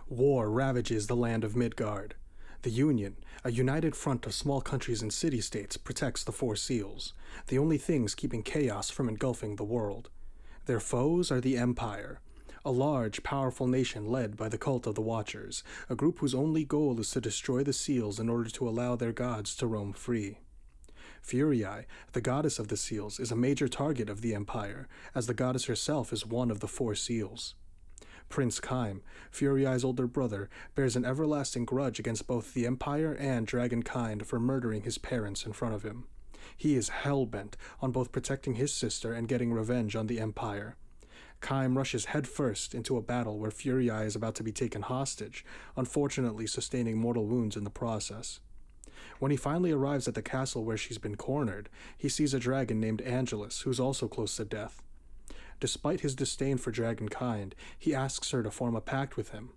War ravages the land of Midgard. The Union, a united front of small countries and city-states, protects the Four Seals, the only things keeping chaos from engulfing the world. Their foes are the Empire, a large, powerful nation led by the Cult of the Watchers, a group whose only goal is to destroy the seals in order to allow their gods to roam free. Furyai, the goddess of the seals, is a major target of the Empire, as the goddess herself is one of the Four Seals. Prince Kaim, Furyai's older brother, bears an everlasting grudge against both the Empire and Dragonkind for murdering his parents in front of him. He is hell-bent on both protecting his sister and getting revenge on the Empire. Kaim rushes headfirst into a battle where Furyai is about to be taken hostage, unfortunately sustaining mortal wounds in the process. When he finally arrives at the castle where she's been cornered, he sees a dragon named Angelus, who's also close to death. Despite his disdain for Dragonkind, he asks her to form a pact with him.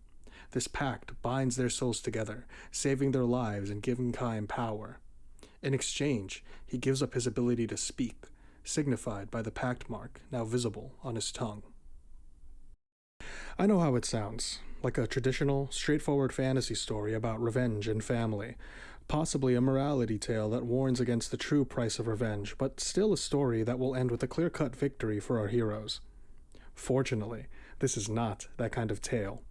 This pact binds their souls together, saving their lives and giving Kaim power. In exchange, he gives up his ability to speak, signified by the pact mark now visible on his tongue. I know how it sounds, like a traditional, straightforward fantasy story about revenge and family, possibly a morality tale that warns against the true price of revenge, but still a story that will end with a clear-cut victory for our heroes. Fortunately, this is not that kind of tale.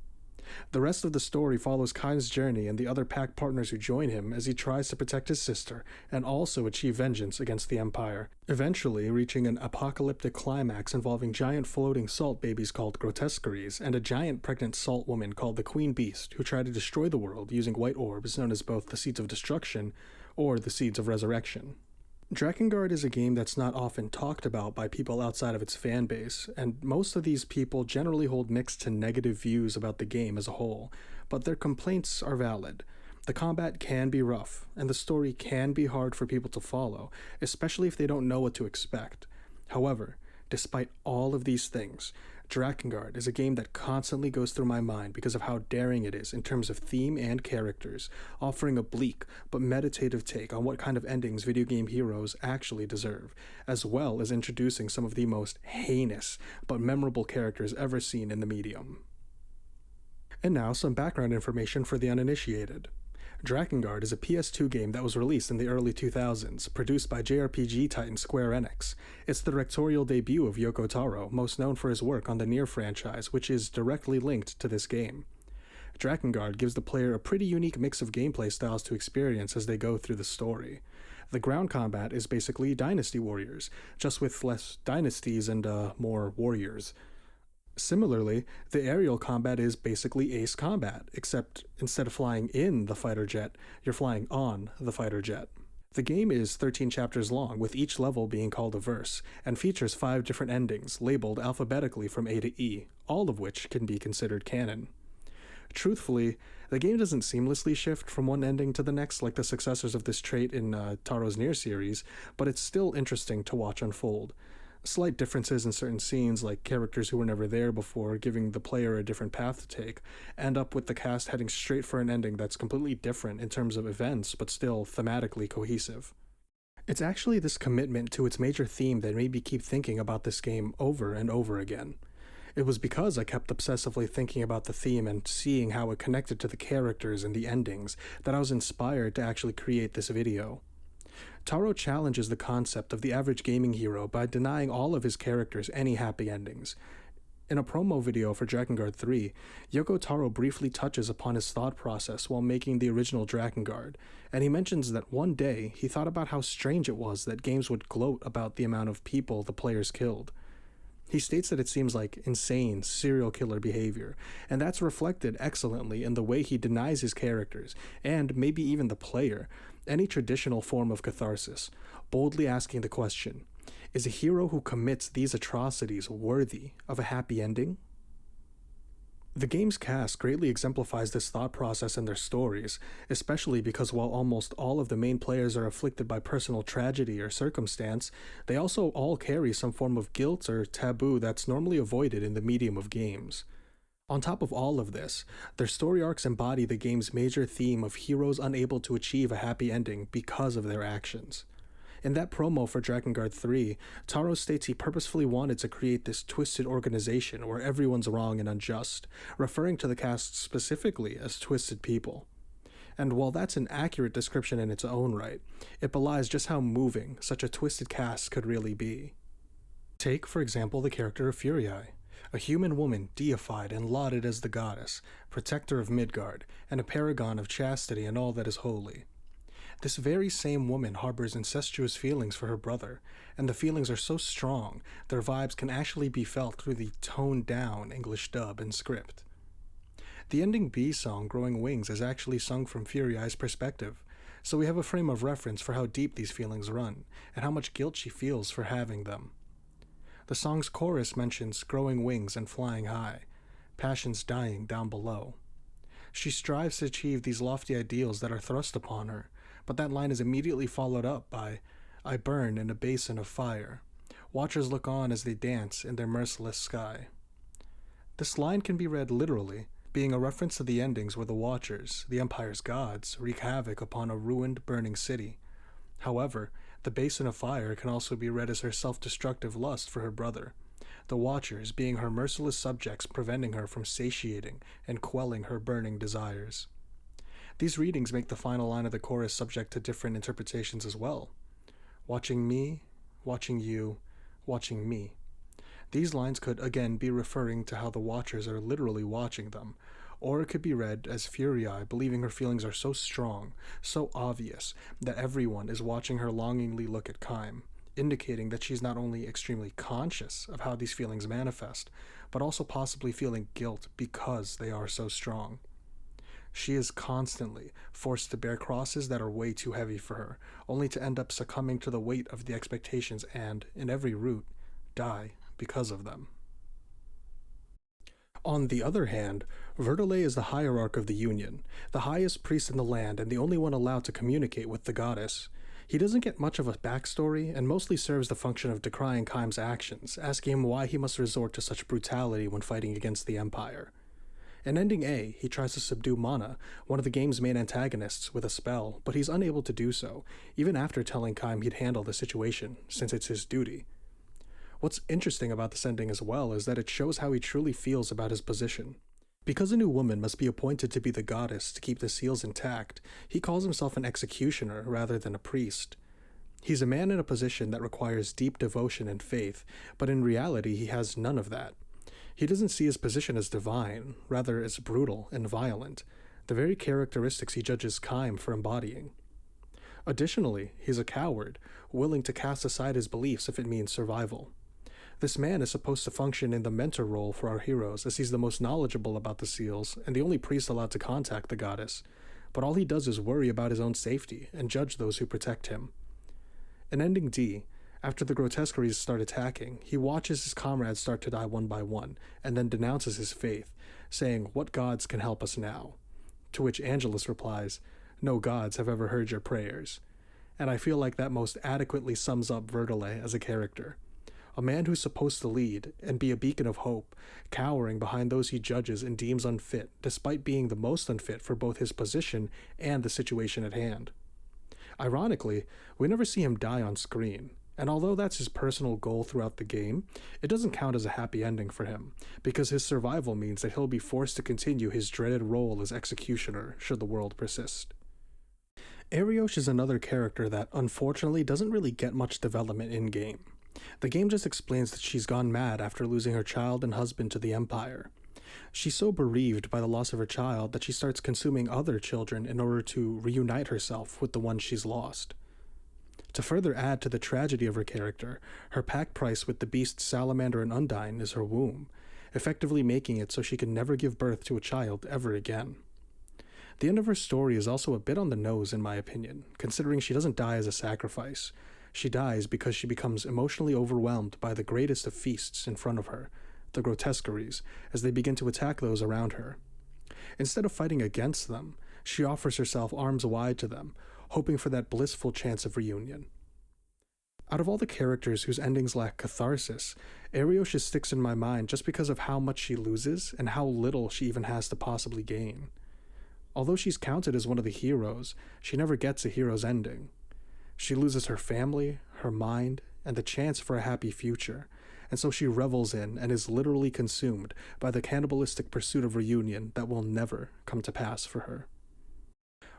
The rest of the story follows Kaim's journey and the other pack partners who join him as he tries to protect his sister and also achieve vengeance against the Empire, eventually reaching an apocalyptic climax involving giant floating salt babies called grotesqueries and a giant pregnant salt woman called the Queen Beast who try to destroy the world using white orbs known as both the Seeds of Destruction or the Seeds of Resurrection. Drakengard is a game that's not often talked about by people outside of its fan base, and most of these people generally hold mixed to negative views about the game as a whole, but their complaints are valid. The combat can be rough, and the story can be hard for people to follow, especially if they don't know what to expect. However, despite all of these things, Drakengard is a game that constantly goes through my mind because of how daring it is in terms of theme and characters, offering a bleak but meditative take on what kind of endings video game heroes actually deserve, as well as introducing some of the most heinous but memorable characters ever seen in the medium. And now some background information for the uninitiated. Drakengard is a PS2 game that was released in the early 2000s, produced by JRPG titan Square Enix. It's the directorial debut of Yoko Taro, most known for his work on the Nier franchise, which is directly linked to this game. Drakengard gives the player a pretty unique mix of gameplay styles to experience as they go through the story. The ground combat is basically Dynasty Warriors, just with less dynasties and more warriors. Similarly, the aerial combat is basically Ace Combat, except instead of flying in the fighter jet, you're flying on the fighter jet. The game is 13 chapters long, with each level being called a verse, and features 5 different endings, labeled alphabetically from A to E, all of which can be considered canon. Truthfully, the game doesn't seamlessly shift from one ending to the next like the successors of this trait in Taro's Nier series, but it's still interesting to watch unfold. Slight differences in certain scenes, like characters who were never there before giving the player a different path to take, end up with the cast heading straight for an ending that's completely different in terms of events, but still thematically cohesive. It's actually this commitment to its major theme that made me keep thinking about this game over and over again. It was because I kept obsessively thinking about the theme and seeing how it connected to the characters and the endings that I was inspired to actually create this video. Taro challenges the concept of the average gaming hero by denying all of his characters any happy endings. In a promo video for Drakengard 3, Yoko Taro briefly touches upon his thought process while making the original Drakengard, and he mentions that one day he thought about how strange it was that games would gloat about the amount of people the players killed. He states that it seems like insane serial killer behavior, and that's reflected excellently in the way he denies his characters, and maybe even the player, any traditional form of catharsis, boldly asking the question, is a hero who commits these atrocities worthy of a happy ending? The game's cast greatly exemplifies this thought process in their stories, especially because while almost all of the main players are afflicted by personal tragedy or circumstance, they also all carry some form of guilt or taboo that's normally avoided in the medium of games. On top of all of this, their story arcs embody the game's major theme of heroes unable to achieve a happy ending because of their actions. In that promo for Drakengard 3, Taro states he purposefully wanted to create this twisted organization where everyone's wrong and unjust, referring to the cast specifically as twisted people. And while that's an accurate description in its own right, it belies just how moving such a twisted cast could really be. Take, for example, the character of Furyai, a human woman deified and lauded as the goddess, protector of Midgard, and a paragon of chastity and all that is holy. This very same woman harbors incestuous feelings for her brother, and the feelings are so strong, their vibes can actually be felt through the toned-down English dub and script. The ending B song, Growing Wings, is actually sung from Furyai's perspective, so we have a frame of reference for how deep these feelings run, and how much guilt she feels for having them. The song's chorus mentions growing wings and flying high, passions dying down below. She strives to achieve these lofty ideals that are thrust upon her, but that line is immediately followed up by, I burn in a basin of fire. Watchers look on as they dance in their merciless sky. This line can be read literally, being a reference to the endings where the Watchers, the Empire's gods, wreak havoc upon a ruined, burning city. However, the basin of fire can also be read as her self-destructive lust for her brother, the Watchers being her merciless subjects preventing her from satiating and quelling her burning desires. These readings make the final line of the chorus subject to different interpretations as well. Watching me, watching you, watching me. These lines could again be referring to how the Watchers are literally watching them, or it could be read as Furyai believing her feelings are so strong, so obvious, that everyone is watching her longingly look at Kaim, indicating that she's not only extremely conscious of how these feelings manifest, but also possibly feeling guilt because they are so strong. She is constantly forced to bear crosses that are way too heavy for her, only to end up succumbing to the weight of the expectations and, in every route, die because of them. On the other hand, Verdelé is the hierarch of the Union, the highest priest in the land and the only one allowed to communicate with the goddess. He doesn't get much of a backstory and mostly serves the function of decrying Kaim's actions, asking him why he must resort to such brutality when fighting against the Empire. In Ending A, he tries to subdue Mana, one of the game's main antagonists, with a spell, but he's unable to do so, even after telling Kaim he'd handle the situation, since it's his duty. What's interesting about this ending as well is that it shows how he truly feels about his position. Because a new woman must be appointed to be the goddess to keep the seals intact, he calls himself an executioner rather than a priest. He's a man in a position that requires deep devotion and faith, but in reality he has none of that. He doesn't see his position as divine, rather as brutal and violent, the very characteristics he judges Kaim for embodying. Additionally, he's a coward, willing to cast aside his beliefs if it means survival. This man is supposed to function in the mentor role for our heroes, as he's the most knowledgeable about the seals and the only priest allowed to contact the goddess, but all he does is worry about his own safety and judge those who protect him. In Ending D, after the grotesqueries start attacking, he watches his comrades start to die one by one, and then denounces his faith, saying, "What gods can help us now?" To which Angelus replies, "No gods have ever heard your prayers." And I feel like that most adequately sums up Verdelé as a character. A man who's supposed to lead and be a beacon of hope, cowering behind those he judges and deems unfit, despite being the most unfit for both his position and the situation at hand. Ironically, we never see him die on screen, and although that's his personal goal throughout the game, it doesn't count as a happy ending for him, because his survival means that he'll be forced to continue his dreaded role as executioner should the world persist. Araosh is another character that, unfortunately, doesn't really get much development in-game. The game just explains that she's gone mad after losing her child and husband to the Empire. She's so bereaved by the loss of her child that she starts consuming other children in order to reunite herself with the one she's lost. To further add to the tragedy of her character, her pact price with the beasts Salamander and Undine is her womb, effectively making it so she can never give birth to a child ever again. The end of her story is also a bit on the nose in my opinion, considering she doesn't die as a sacrifice. She dies because she becomes emotionally overwhelmed by the greatest of feasts in front of her, the grotesqueries, as they begin to attack those around her. Instead of fighting against them, she offers herself arms wide to them, hoping for that blissful chance of reunion. Out of all the characters whose endings lack catharsis, Araosh sticks in my mind just because of how much she loses and how little she even has to possibly gain. Although she's counted as one of the heroes, she never gets a hero's ending. She loses her family, her mind, and the chance for a happy future, and so she revels in and is literally consumed by the cannibalistic pursuit of reunion that will never come to pass for her.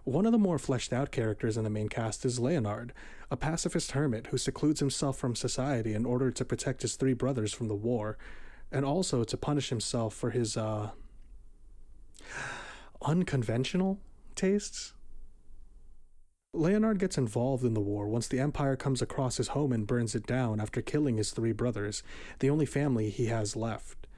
One of the more fleshed out characters in the main cast is Leonard, a pacifist hermit who secludes himself from society in order to protect his three brothers from the war, and also to punish himself for his, unconventional tastes. Leonard gets involved in the war once the Empire comes across his home and burns it down after killing his three brothers, the only family he has left.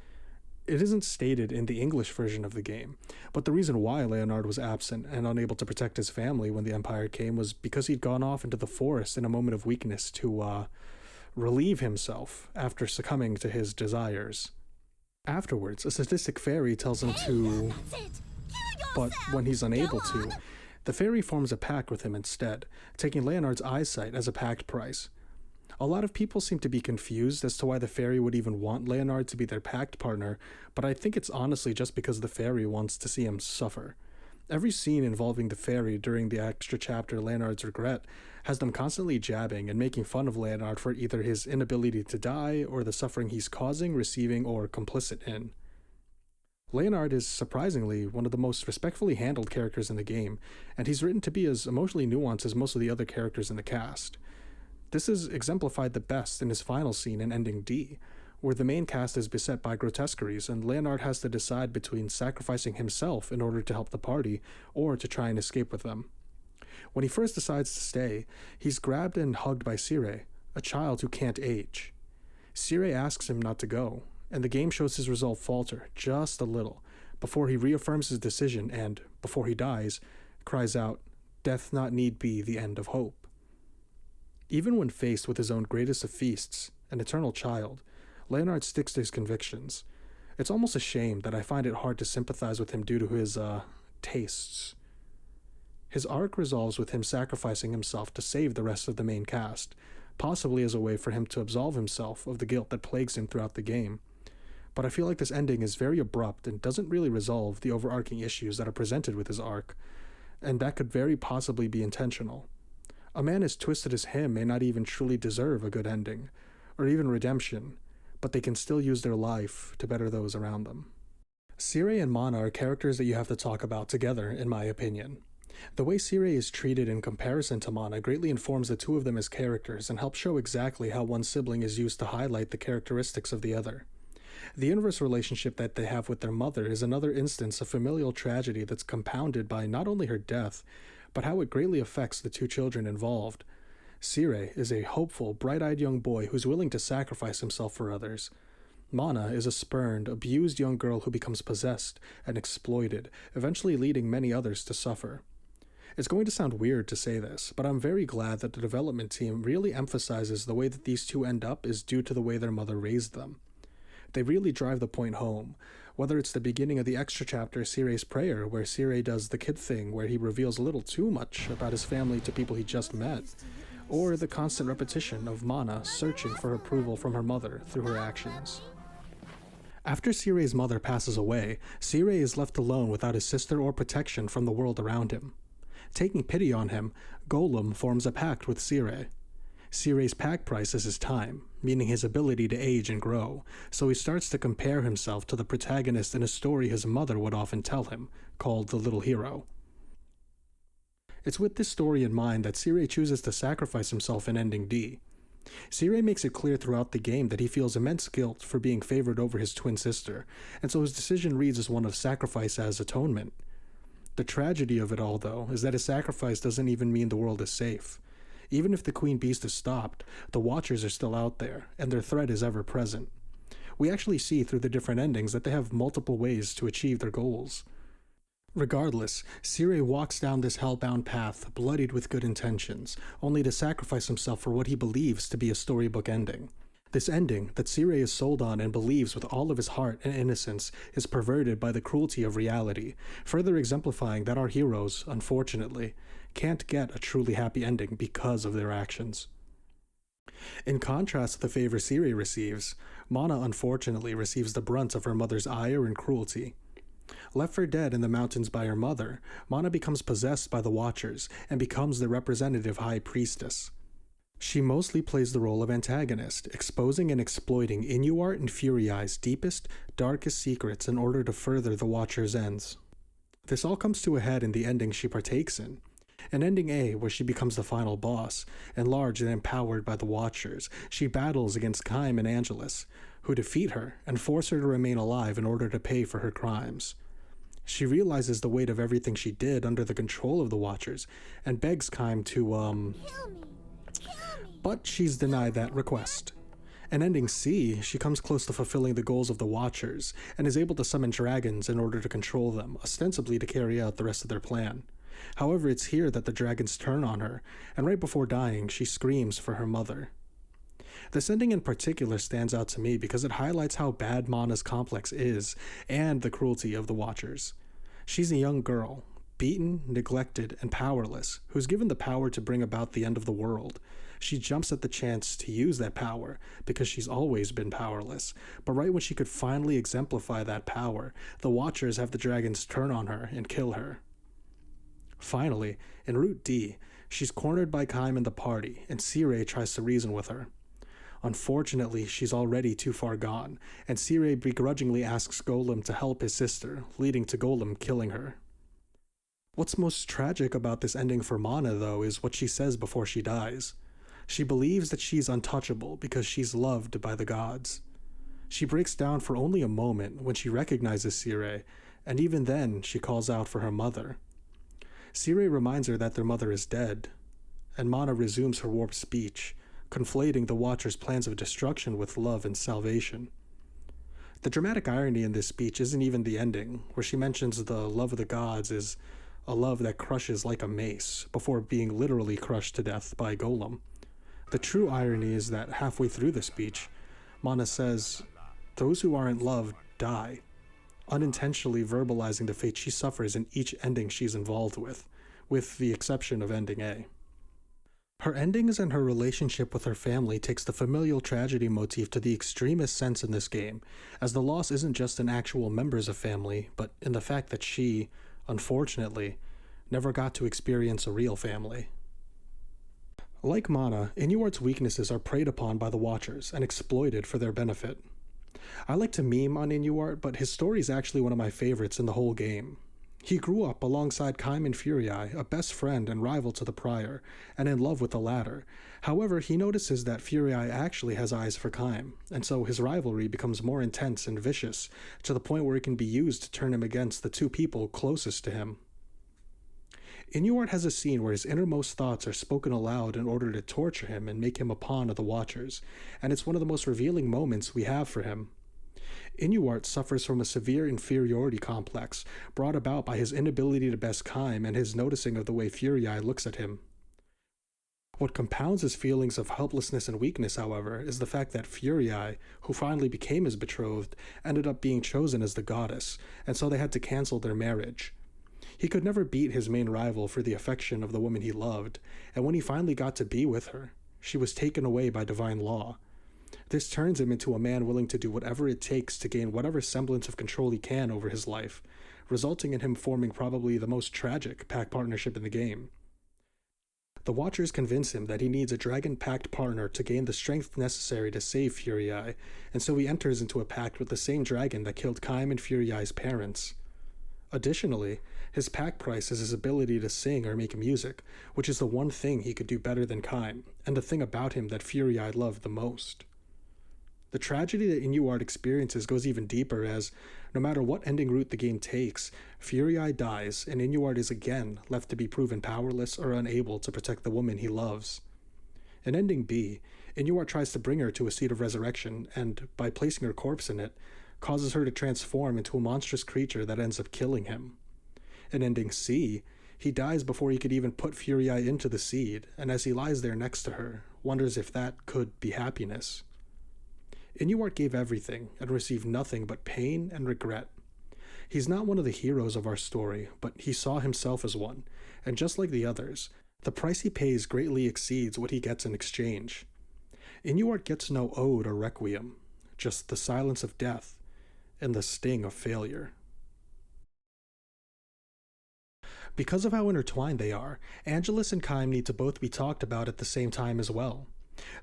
It isn't stated in the English version of the game, but the reason why Leonard was absent and unable to protect his family when the Empire came was because he'd gone off into the forest in a moment of weakness to, relieve himself after succumbing to his desires. Afterwards, a sadistic fairy tells him to... But when he's unable to, the fairy forms a pact with him instead, taking Leonard's eyesight as a pact price. A lot of people seem to be confused as to why the fairy would even want Leonard to be their pact partner, but I think it's honestly just because the fairy wants to see him suffer. Every scene involving the fairy during the extra chapter Leonard's Regret has them constantly jabbing and making fun of Leonard for either his inability to die or the suffering he's causing, receiving, or complicit in. Leonard is surprisingly one of the most respectfully handled characters in the game, and he's written to be as emotionally nuanced as most of the other characters in the cast. This is exemplified the best in his final scene in Ending D, where the main cast is beset by grotesqueries and Leonard has to decide between sacrificing himself in order to help the party or to try and escape with them. When he first decides to stay, he's grabbed and hugged by Sire, a child who can't age. Sire asks him not to go, and the game shows his resolve falter just a little before he reaffirms his decision and, before he dies, cries out, "Death not need be the end of hope." Even when faced with his own greatest of feasts, an eternal child, Leonard sticks to his convictions. It's almost a shame that I find it hard to sympathize with him due to his, tastes. His arc resolves with him sacrificing himself to save the rest of the main cast, possibly as a way for him to absolve himself of the guilt that plagues him throughout the game. But I feel like this ending is very abrupt and doesn't really resolve the overarching issues that are presented with his arc, and that could very possibly be intentional. A man as twisted as him may not even truly deserve a good ending, or even redemption, but they can still use their life to better those around them. Sire and Mana are characters that you have to talk about together, in my opinion. The way Sire is treated in comparison to Mana greatly informs the two of them as characters and helps show exactly how one sibling is used to highlight the characteristics of the other. The inverse relationship that they have with their mother is another instance of familial tragedy that's compounded by not only her death, but how it greatly affects the two children involved. Sire is a hopeful, bright-eyed young boy who's willing to sacrifice himself for others. Mana is a spurned, abused young girl who becomes possessed and exploited, eventually leading many others to suffer. It's going to sound weird to say this, but I'm very glad that the development team really emphasizes the way that these two end up is due to the way their mother raised them. They really drive the point home, whether it's the beginning of the extra chapter Sire's Prayer, where Sire does the kid thing where he reveals a little too much about his family to people he just met, or the constant repetition of Mana searching for approval from her mother through her actions. After Sire's mother passes away, Sire is left alone without his sister or protection from the world around him. Taking pity on him, Golem forms a pact with Sire. Sire's pact price is his time, meaning his ability to age and grow, so he starts to compare himself to the protagonist in a story his mother would often tell him, called The Little Hero. It's with this story in mind that Sire chooses to sacrifice himself in Ending D. Sire makes it clear throughout the game that he feels immense guilt for being favored over his twin sister, and so his decision reads as one of sacrifice as atonement. The tragedy of it all, though, is that his sacrifice doesn't even mean the world is safe. Even if the Queen Beast is stopped, the Watchers are still out there, and their threat is ever present. We actually see through the different endings that they have multiple ways to achieve their goals. Regardless, Sire walks down this hellbound path, bloodied with good intentions, only to sacrifice himself for what he believes to be a storybook ending. This ending, that Sire is sold on and believes with all of his heart and innocence, is perverted by the cruelty of reality, further exemplifying that our heroes, unfortunately, can't get a truly happy ending because of their actions. In contrast to the favor Sire receives, Mana unfortunately receives the brunt of her mother's ire and cruelty. Left for dead in the mountains by her mother, Mana becomes possessed by the Watchers and becomes the representative High Priestess. She mostly plays the role of antagonist, exposing and exploiting Inuard and Furyai's deepest, darkest secrets in order to further the Watcher's ends. This all comes to a head in the ending she partakes in ending A, where she becomes the final boss. Enlarged and empowered by the Watchers, she battles against Kaim and Angelus, who defeat her and force her to remain alive in order to pay for her crimes. She realizes the weight of everything she did under the control of the Watchers and begs Kaim to, Kill me. but she's denied that request. In ending C, she comes close to fulfilling the goals of the Watchers and is able to summon dragons in order to control them, ostensibly to carry out the rest of their plan. However, it's here that the dragons turn on her, and right before dying, she screams for her mother. This ending in particular stands out to me because it highlights how bad Mana's complex is and the cruelty of the Watchers. She's a young girl, beaten, neglected, and powerless, who's given the power to bring about the end of the world. She jumps at the chance to use that power because she's always been powerless, but right when she could finally exemplify that power, the Watchers have the dragons turn on her and kill her. Finally, in Route D, she's cornered by Kaim and the party, and Sire tries to reason with her. Unfortunately, she's already too far gone, and Sire begrudgingly asks Golem to help his sister, leading to Golem killing her. What's most tragic about this ending for Mana, though, is what she says before she dies. She believes that she's untouchable because she's loved by the gods. She breaks down for only a moment when she recognizes Sire, and even then she calls out for her mother. Sire reminds her that their mother is dead, and Mana resumes her warped speech, conflating the Watcher's plans of destruction with love and salvation. The dramatic irony in this speech isn't even the ending, where she mentions the love of the gods is a love that crushes like a mace, before being literally crushed to death by Golem. The true irony is that halfway through the speech, Mana says, "Those who aren't loved die," unintentionally verbalizing the fate she suffers in each ending she's involved with the exception of ending A. Her endings and her relationship with her family takes the familial tragedy motif to the extremest sense in this game, as the loss isn't just in actual members of family, but in the fact that she, unfortunately, never got to experience a real family. Like Mana, Inuard's weaknesses are preyed upon by the Watchers and exploited for their benefit. I like to meme on Inuard, but his story is actually one of my favorites in the whole game. He grew up alongside Kaim and Furyai, a best friend and rival to the Prior, and in love with the latter. However, he notices that Furyai actually has eyes for Kaim, and so his rivalry becomes more intense and vicious, to the point where it can be used to turn him against the two people closest to him. Inuard has a scene where his innermost thoughts are spoken aloud in order to torture him and make him a pawn of the Watchers, and it's one of the most revealing moments we have for him. Inuard suffers from a severe inferiority complex, brought about by his inability to best Kaim and his noticing of the way Furyai looks at him. What compounds his feelings of helplessness and weakness, however, is the fact that Furyai, who finally became his betrothed, ended up being chosen as the goddess, and so they had to cancel their marriage. He could never beat his main rival for the affection of the woman he loved, and when he finally got to be with her, she was taken away by divine law. This turns him into a man willing to do whatever it takes to gain whatever semblance of control he can over his life, resulting in him forming probably the most tragic pact partnership in the game. The Watchers convince him that he needs a dragon-pact partner to gain the strength necessary to save Furyai, and so he enters into a pact with the same dragon that killed Kaim and Furyai's parents. Additionally, his pact price is his ability to sing or make music, which is the one thing he could do better than Kaim, and the thing about him that Furyai loved the most. The tragedy that Inuard experiences goes even deeper as, no matter what ending route the game takes, Furyai dies and Inuard is again left to be proven powerless or unable to protect the woman he loves. In ending B, Inuard tries to bring her to a seat of resurrection and, by placing her corpse in it, causes her to transform into a monstrous creature that ends up killing him. In ending C, he dies before he could even put Furyai into the seed, and as he lies there next to her, wonders if that could be happiness. Inuard gave everything and received nothing but pain and regret. He's not one of the heroes of our story, but he saw himself as one, and just like the others, the price he pays greatly exceeds what he gets in exchange. Inuard gets no ode or requiem, just the silence of death and the sting of failure. Because of how intertwined they are, Angelus and Kaim need to both be talked about at the same time as well.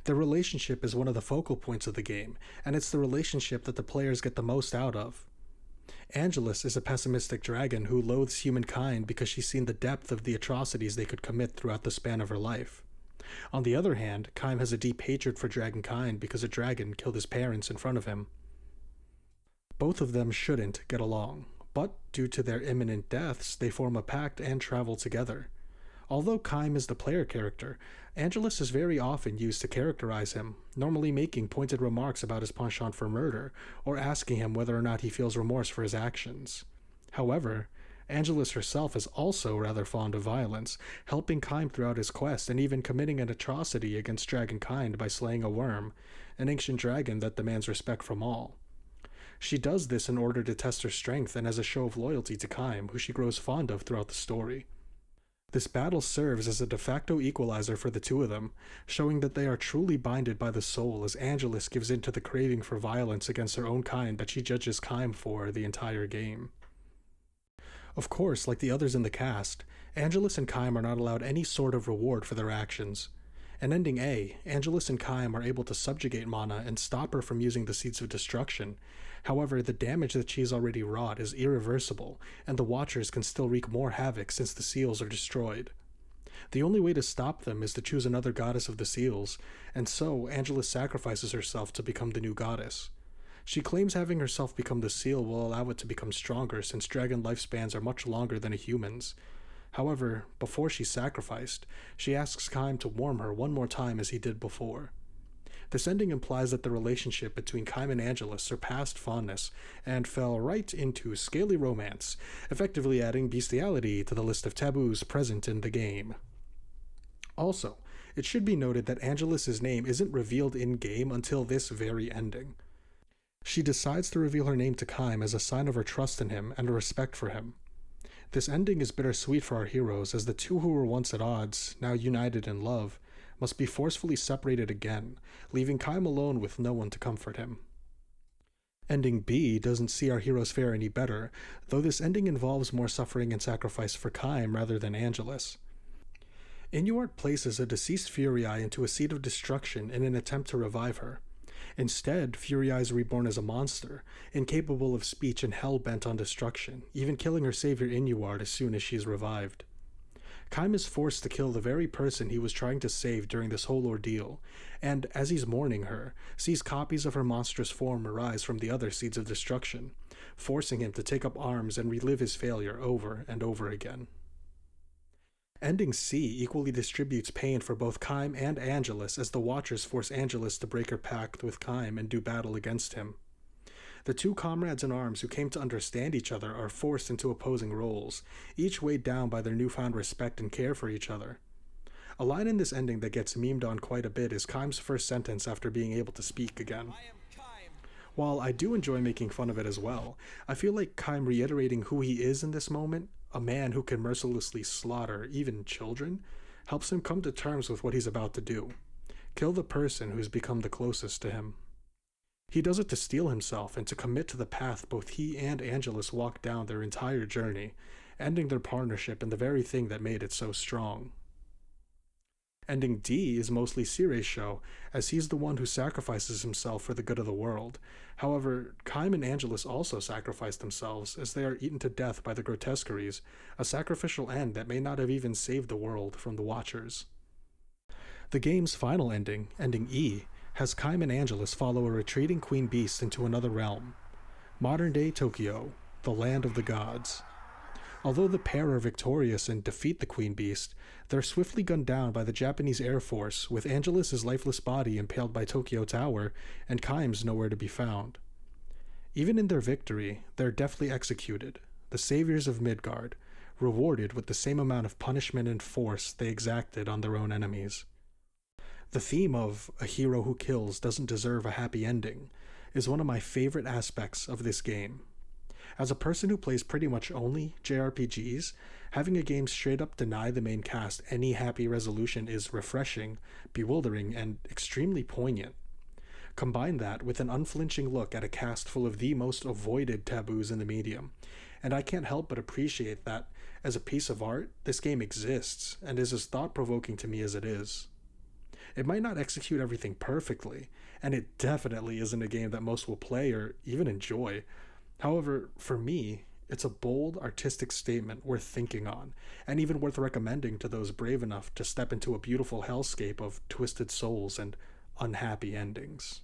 Their relationship is one of the focal points of the game, and it's the relationship that the players get the most out of. Angelus is a pessimistic dragon who loathes humankind because she's seen the depth of the atrocities they could commit throughout the span of her life. On the other hand, Kaim has a deep hatred for dragonkind because a dragon killed his parents in front of him. Both of them shouldn't get along, but due to their imminent deaths, they form a pact and travel together. Although Kaim is the player character, Angelus is very often used to characterize him, normally making pointed remarks about his penchant for murder, or asking him whether or not he feels remorse for his actions. However, Angelus herself is also rather fond of violence, helping Kaim throughout his quest and even committing an atrocity against dragonkind by slaying a worm, an ancient dragon that demands respect from all. She does this in order to test her strength and as a show of loyalty to Kaim, who she grows fond of throughout the story. This battle serves as a de facto equalizer for the two of them, showing that they are truly binded by the soul as Angelus gives in to the craving for violence against her own kind that she judges Kaim for the entire game. Of course, like the others in the cast, Angelus and Kaim are not allowed any sort of reward for their actions. In Ending A, Angelus and Kaim are able to subjugate Mana and stop her from using the Seeds of Destruction. However, the damage that she's already wrought is irreversible, and the Watchers can still wreak more havoc since the seals are destroyed. The only way to stop them is to choose another goddess of the seals, and so Angelus sacrifices herself to become the new goddess. She claims having herself become the seal will allow it to become stronger since dragon lifespans are much longer than a human's. However, before she's sacrificed, she asks Kaim to warm her one more time as he did before. This ending implies that the relationship between Kaim and Angelus surpassed fondness and fell right into scaly romance, effectively adding bestiality to the list of taboos present in the game. Also, it should be noted that Angelus's name isn't revealed in-game until this very ending. She decides to reveal her name to Kaim as a sign of her trust in him and a respect for him. This ending is bittersweet for our heroes as the two who were once at odds, now united in love, must be forcefully separated again, leaving Kaim alone with no one to comfort him. Ending B doesn't see our heroes fare any better, though this ending involves more suffering and sacrifice for Kaim rather than Angelus. Inuard places a deceased Furyai into a seed of destruction in an attempt to revive her. Instead, Furyai is reborn as a monster, incapable of speech and hell-bent on destruction, even killing her savior Inuard as soon as she is revived. Kaim is forced to kill the very person he was trying to save during this whole ordeal, and, as he's mourning her, sees copies of her monstrous form arise from the other Seeds of Destruction, forcing him to take up arms and relive his failure over and over again. Ending C equally distributes pain for both Kaim and Angelus as the Watchers force Angelus to break her pact with Kaim and do battle against him. The two comrades in arms who came to understand each other are forced into opposing roles, each weighed down by their newfound respect and care for each other. A line in this ending that gets memed on quite a bit is Kaim's first sentence after being able to speak again. While I do enjoy making fun of it as well, I feel like Kaim reiterating who he is in this moment, a man who can mercilessly slaughter even children, helps him come to terms with what he's about to do. Kill the person who's become the closest to him. He does it to steel himself and to commit to the path both he and Angelus walked down their entire journey, ending their partnership in the very thing that made it so strong. Ending D is mostly Sire's show, as he's the one who sacrifices himself for the good of the world. However, Kaim and Angelus also sacrifice themselves, as they are eaten to death by the grotesqueries, a sacrificial end that may not have even saved the world from the Watchers. The game's final ending, Ending E, has Kaim and Angelus follow a retreating queen beast into another realm, modern-day Tokyo, the land of the gods. Although the pair are victorious and defeat the queen beast, they're swiftly gunned down by the Japanese Air Force, with Angelus's lifeless body impaled by Tokyo Tower and Kaim's nowhere to be found. Even in their victory, they're deftly executed, the saviors of Midgard, rewarded with the same amount of punishment and force they exacted on their own enemies. The theme of a hero who kills doesn't deserve a happy ending is one of my favorite aspects of this game. As a person who plays pretty much only JRPGs, having a game straight up deny the main cast any happy resolution is refreshing, bewildering, and extremely poignant. Combine that with an unflinching look at a cast full of the most avoided taboos in the medium, and I can't help but appreciate that As a piece of art, this game exists and is as thought provoking to me as it is. It might not execute everything perfectly, and it definitely isn't a game that most will play or even enjoy. However, for me, it's a bold, artistic statement worth thinking on, and even worth recommending to those brave enough to step into a beautiful hellscape of twisted souls and unhappy endings.